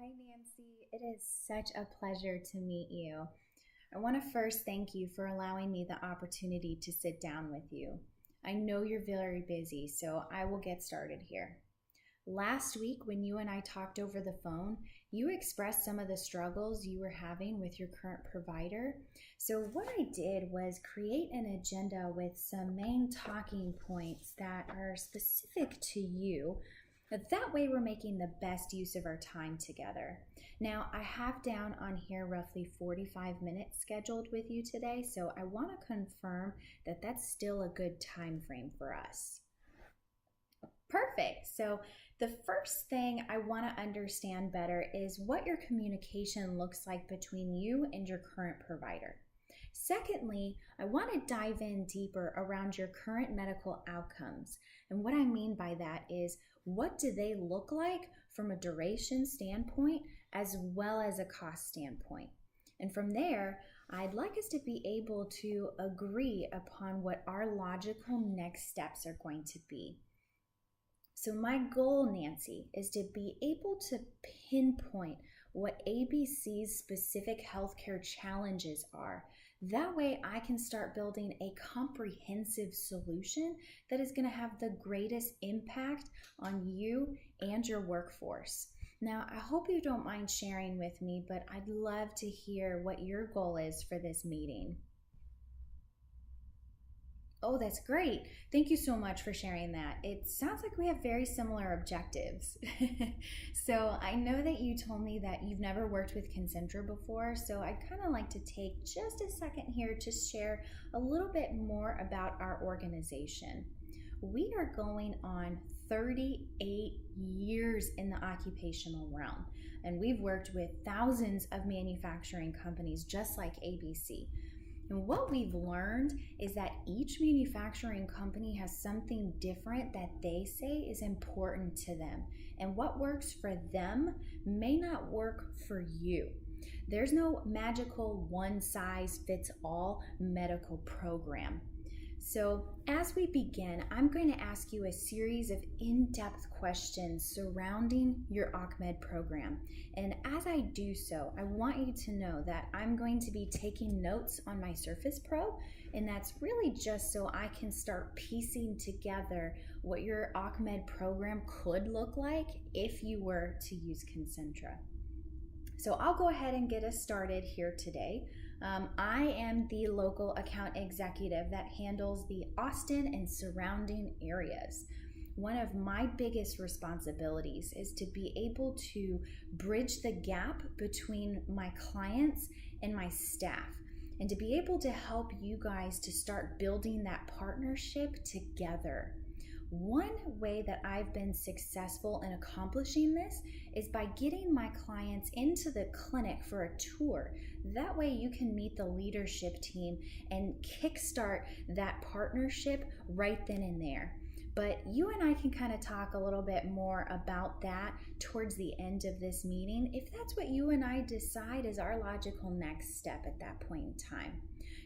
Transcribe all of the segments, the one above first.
Hi, Nancy. It is such a pleasure to meet you. I want to first thank you for allowing me the opportunity to sit down with you. I know you're very busy, so I will get started here. Last week, when you and I talked over the phone, you expressed some of the struggles you were having with your current provider. So, what I did was create an agenda with some main talking points that are specific to you. That way, we're making the best use of our time together. Now, I have down on here roughly 45 minutes scheduled with you today, so I want to confirm that that's still a good time frame for us. Perfect. So, the first thing I want to understand better is what your communication looks like between you and your current provider. Secondly, I want to dive in deeper around your current medical outcomes. And what I mean by that is, what do they look like from a duration standpoint as well as a cost standpoint? And from there, I'd like us to be able to agree upon what our logical next steps are going to be. So my goal, Nancy, is to be able to pinpoint what ABC's specific healthcare challenges are. That way I can start building a comprehensive solution that is going to have the greatest impact on you and your workforce. Now, I hope you don't mind sharing with me, but I'd love to hear what your goal is for this meeting. Oh, that's great. Thank you so much for sharing that. It sounds like we have very similar objectives. So I know that you told me that you've never worked with Concentra before, so I'd kind of like to take just a second here to share a little bit more about our organization. We are going on 38 years in the occupational realm, and we've worked with thousands of manufacturing companies just like ABC. And what we've learned is that each manufacturing company has something different that they say is important to them. And what works for them may not work for you. There's no magical one-size-fits-all medical program. So as we begin, I'm going to ask you a series of in-depth questions surrounding your ACMED program. And as I do so, I want you to know that I'm going to be taking notes on my Surface Pro, and that's really just so I can start piecing together what your ACMED program could look like if you were to use Concentra. So I'll go ahead and get us started here today. I am the local account executive that handles the Austin and surrounding areas. One of my biggest responsibilities is to be able to bridge the gap between my clients and my staff, and to be able to help you guys to start building that partnership together. One way that I've been successful in accomplishing this is by getting my clients into the clinic for a tour. That way you can meet the leadership team and kickstart that partnership right then and there. But you and I can kind of talk a little bit more about that towards the end of this meeting, if that's what you and I decide is our logical next step at that point in time.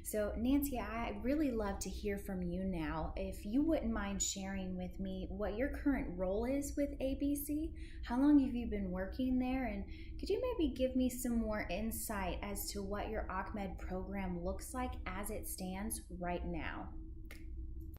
So Nancy, I'd really love to hear from you now. If you wouldn't mind sharing with me what your current role is with ABC, how long have you been working there, and could you maybe give me some more insight as to what your ACMED program looks like as it stands right now?